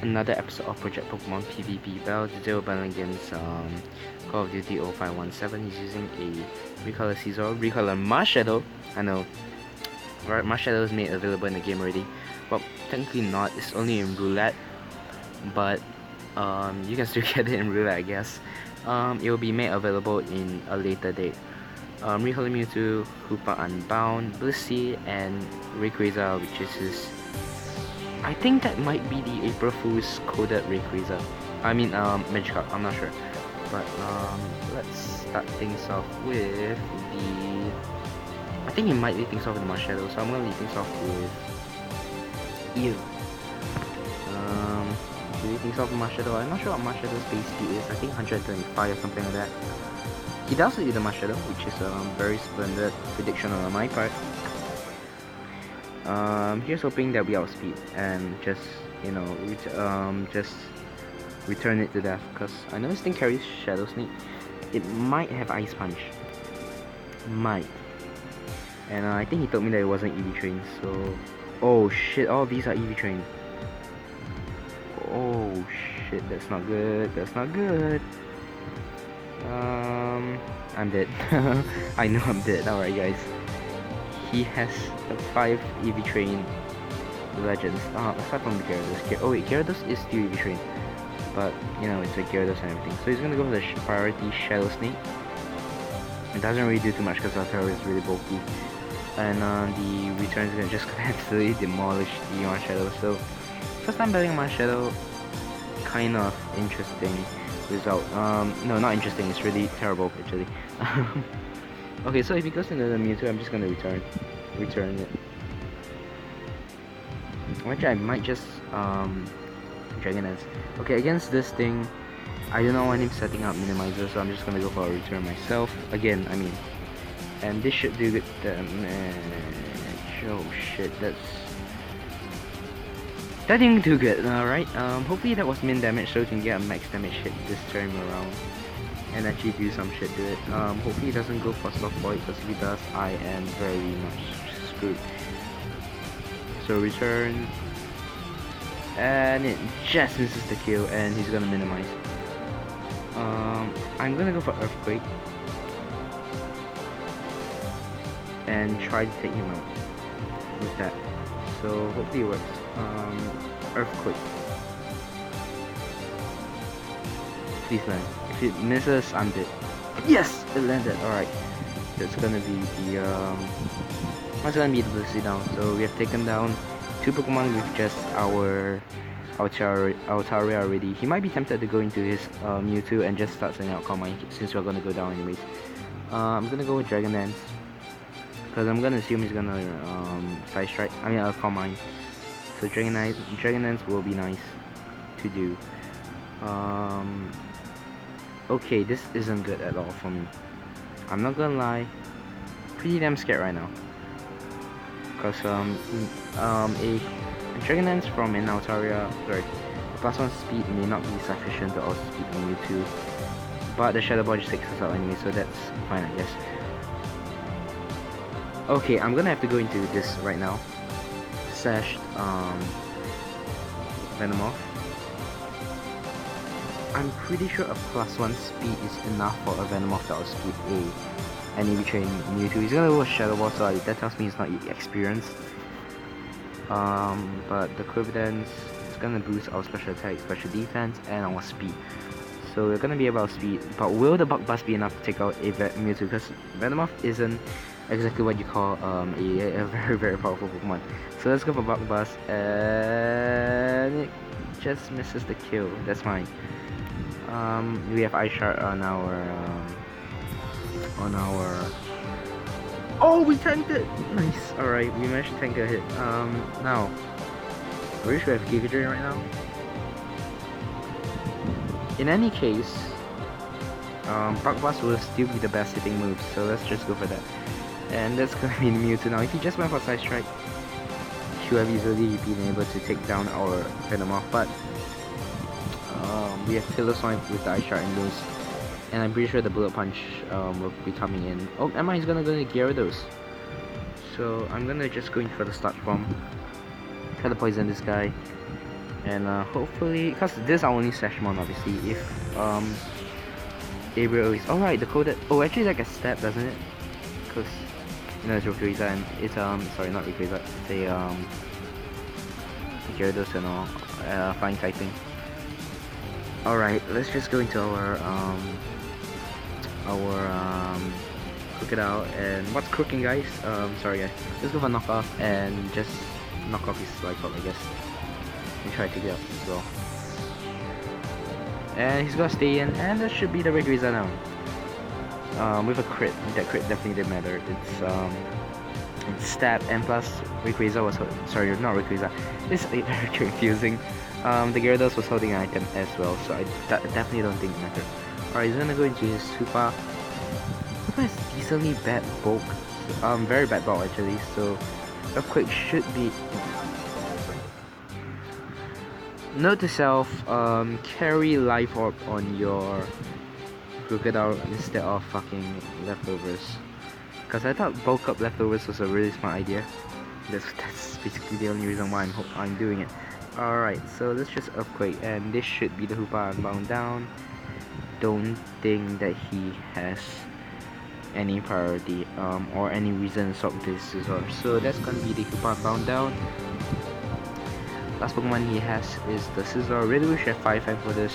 Another episode of Project Pokemon PvP Battle. Today we're battling against Call of Duty 0517. He's using a recolor Caesar, recolor Marshadow. I know, right? Marshadow is made available in the game already. Well, technically not. It's only in roulette, but you can still get it in roulette, I guess. It will be made available in a later date. Recolor Mewtwo, Hoopa Unbound, Blissey, and Rayquaza, which is his. I think that might be the April Fool's coded Rayquaza. I mean, Magikarp. I'm not sure. But let's start things off with the. I think he might lead things off with the Marshadow, so I'm gonna lead things off with you. Lead things off with Marshadow. I'm not sure what Marshadow's base speed is. I think 125 or something like that. He does lead the Marshadow, which is a very splendid prediction on my part. Here's hoping that we outspeed and just, you know, just return it to death, because I know this thing carries Shadow Sneak. It might have Ice Punch. Might. And I think he told me that it wasn't EV Train, so... Oh shit, all these are EV Train. Oh shit, that's not good, that's not good. I'm dead. I know I'm dead, alright guys. He has the 5 EV Train legends, aside from the Gyarados. Oh wait, Gyarados is still EV Train, but you know, it's a Gyarados and everything. So he's gonna go for the priority Shadow Snake. It doesn't really do too much because our tower is really bulky. And the return is just gonna absolutely demolish the Marshadow. So, first time betting Marshadow, kind of interesting result. No, not interesting, it's really terrible actually. Okay, so if he goes into the Mewtwo, I'm just gonna return it. Actually, I might just Dragon Dance. Okay, against this thing, I don't know when I'm setting up Minimizer, so I'm just gonna go for a return myself. Again, I mean, and this should do good damage. Oh shit, that didn't do good. Alright, hopefully that was min damage, so we can get a max damage hit this turn around and actually do some shit to it. Hopefully he doesn't go for Soft Void, because if he does, I am very much screwed. So return, and it just misses the kill, and he's gonna minimize. I'm gonna go for Earthquake and try to take him out with that. So hopefully it works. Earthquake. Please land. If it misses, I'm dead. Yes! It landed. Alright. That's gonna be the what's gonna be the Blissey down. So we have taken down 2 Pokemon with just our Altaria already. He might be tempted to go into his Mewtwo and just start sending out Calm Mind, since we're gonna go down anyways. I'm gonna go with Dragon Dance, because I'm gonna assume he's gonna Side Strike. I mean Calm Mind. So Dragon Dance will be nice to do. Okay, this isn't good at all for me. I'm not gonna lie, pretty damn scared right now. Cause a Dragon Dance from an Altaria, sorry, a +1 speed may not be sufficient to outspeed on Mewtwo, but the Shadow Ball just takes us out anyway, so that's fine, I guess. Okay, I'm gonna have to go into this right now. Sashed Venomoth. I'm pretty sure a +1 speed is enough for a Venomoth to outspeed an EV Train Mewtwo. He's gonna go with Shadow Ball, so that tells me he's not experienced. But the Quiver Dance is gonna boost our special attack, special defense, and our speed. So we're gonna be able to speed, but will the Bug Bust be enough to take out a Mewtwo? Because Venomoth isn't exactly what you call a very, very powerful Pokemon. So let's go for Bug Bust, and it just misses the kill. That's fine. We have Ice Shard on our oh, we tanked it! Nice. Alright, we managed to tank a hit. Now, are we sure we have Giga Drain right now? In any case, Bug Bust will still be the best hitting move, so let's just go for that. And that's gonna be the Mewtwo now. If he just went for Side Strike, he would have easily been able to take down our Venomoth, but we have Pillow Swipe with the Ice Shard and lose. And I'm pretty sure the Bullet Punch will be coming in. Oh, Emma is gonna go to Gyarados. So I'm gonna just go in for the Start Bomb. Try to poison this guy. And hopefully, because this is our only slash mon, obviously, if Gabriel is alright, the code that, oh, actually that gets stabbed, doesn't it? Because you know it's Rayquaza and it's sorry, not Rayquaza, it's a Gyarados and all, flying typing. Alright, let's just go into our Crocodile. And what's cooking, guys? Sorry guys, let's go for knockoff and just knock off his life up, I guess, and try to get up as well. And he's gonna stay in, and that should be the Rayquaza now. With a crit, that crit definitely didn't matter. It's stab, and plus Rayquaza was sorry, not Rayquaza. It's very confusing. The Gyarados was holding an item as well, so I definitely don't think it mattered. Alright, he's gonna go into his Hoopa. Hoopa is decently bad bulk, very bad bulk actually. So Earthquake should be. Note to self, carry Life Orb on your Crocodile instead of fucking leftovers. Because I thought bulk up leftovers was a really smart idea. That's basically the only reason why I'm doing it. Alright, so let's just Earthquake, and this should be the Hoopa Unbound down. Don't think that he has any priority or any reason to swap with his Scizor. So that's gonna be the Hoopa Unbound down. Last Pokemon he has is the Scizor. Really wish I had Fire Fang for this.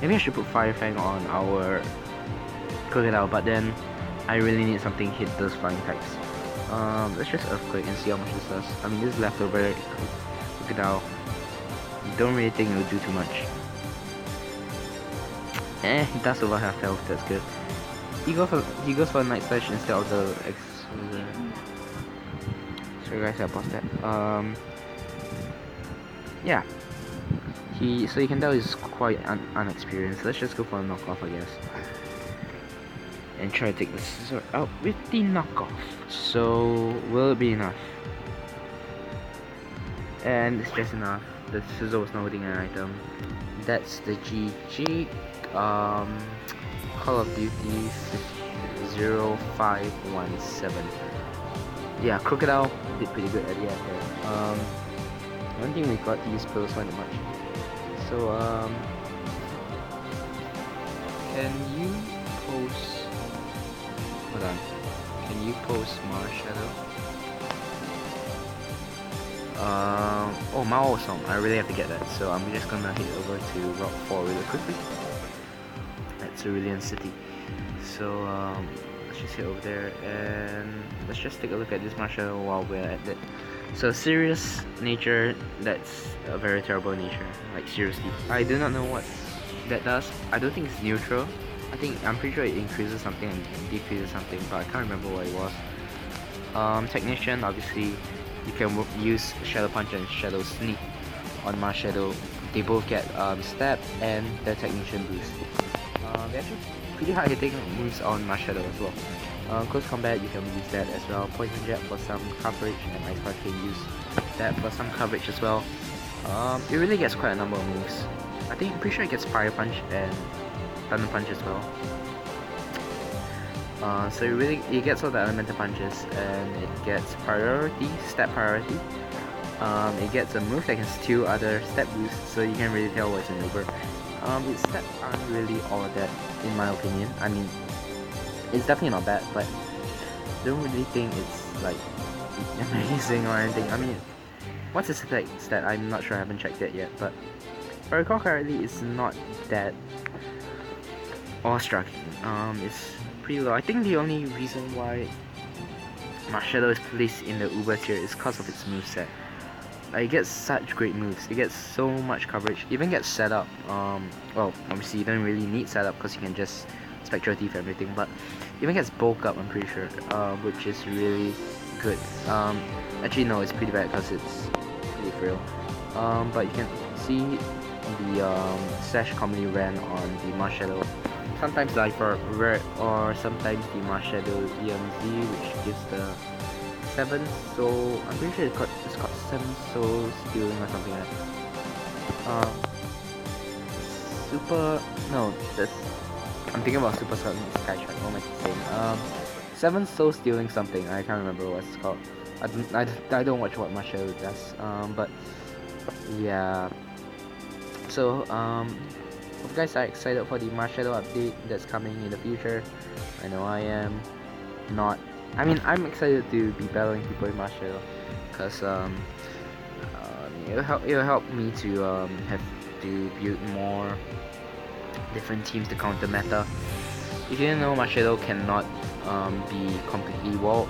Maybe I should put Fire Fang on our Crocodile, but then I really need something hit those flying types. Let's just Earthquake and see how much this does. I mean, this is leftover Crocodile. Don't really think it will do too much. He does over half health, that's good. He goes for a Night Slash instead of the X. Sorry guys, I paused that. Yeah. So you can tell he's quite unexperienced. Let's just go for a knockoff, I guess. And try to take the Scizor out with the knockoff. So, will it be enough? And it's just enough. The Scizor was not holding an item. That's the GG. Call of Duty 0517. Yeah, Crocodile did pretty good at the end there. I don't think we got to use Pillow Swipe much. So, can you post... Hold on. Can you post Marshadow? Oh, Mao song. I really have to get that. So I'm just gonna head over to Rock 4 really quickly. At Cerulean City. So, let's just head over there and let's just take a look at this Marshadow while we're at it. So serious nature, that's a very terrible nature. Like seriously, I do not know what that does. I don't think it's neutral. I'm pretty sure it increases something and decreases something, but I can't remember what it was. Technician, obviously, you can use Shadow Punch and Shadow Sneak on Marshadow. They both get stab and the Technician boost. They're actually pretty hard hitting moves on Marshadow as well. Close combat, you can use that as well. Poison Jet for some coverage, and Ice Punch can use that for some coverage as well. It really gets quite a number of moves. I'm pretty sure it gets Fire Punch and Thunder Punch as well. So it gets all the elemental punches, and it gets priority, stat priority. It gets a move that can steal other stat boosts, so you can't really tell what's an Uber. Its stats aren't really all that, in my opinion. I mean, it's definitely not bad, but I don't really think it's like amazing or anything. I mean, what's its attack stat? I'm not sure, I haven't checked it yet, but if I recall correctly, it's not that awe-striking. It's pretty low. I think the only reason why Marshadow is placed in the Uber tier is because of its moveset. It gets such great moves. It gets so much coverage. Even gets setup. Well, obviously you don't really need setup because you can just Spectral Thief everything, but even gets bulk up, I'm pretty sure, which is really good. Actually no, it's pretty bad because it's pretty frail. But you can see the Sash commonly ran on the Marshadow. Sometimes Life Orb, or sometimes the Marshadow EMZ, which gives the 7 soul. I'm pretty sure it's got 7 soul stealing or something like that. I'm thinking about Super Sonic Skytrack. What am I saying? 7 soul stealing something. I can't remember what it's called. I don't watch what Marshadow does. But yeah. So hope you guys are excited for the Marshadow update that's coming in the future. I know I am. Not. I mean, I'm excited to be battling people in Marshadow, cause it'll help me to have to build more different teams to counter meta. If you didn't know, Marshadow cannot be completely walled.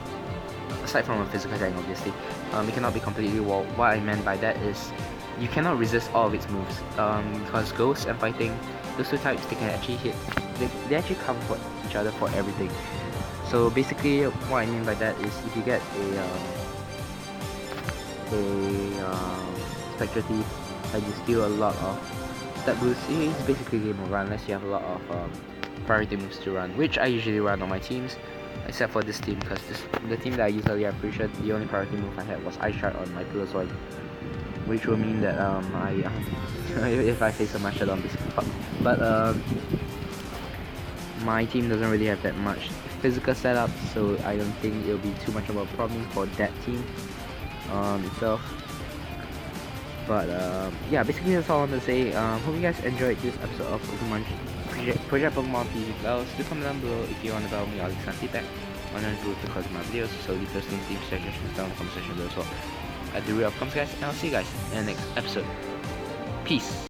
Aside from a physical tank, obviously, it cannot be completely walled. What I meant by that is you cannot resist all of its moves. Because Ghost and Fighting, those two types, they can actually hit. They actually cover for each other for everything. So basically, what I mean by that is if you get a Spectre Thief and you steal a lot of stat boosts, it's basically game over unless you have a lot of priority moves to run, which I usually run on my teams, except for this team, because the team that I used earlier, I'm pretty sure the only priority move I had was Ice Shard on my Pillar Sword, which will mean that if I face a Marshadow, I'm basically fucked. But my team doesn't really have that much physical setup, so I don't think it'll be too much of a problem for that team itself. But yeah, basically that's all I want to say. Hope you guys enjoyed this episode of Pokemon Project Pokemon PvP Battles. Do comment down below if you want to battle me or leave some feedback on the route to cause my videos. So leave those team suggestions down in the comment section below as well. At the real of comes guys, and I'll see you guys in the next episode. Peace.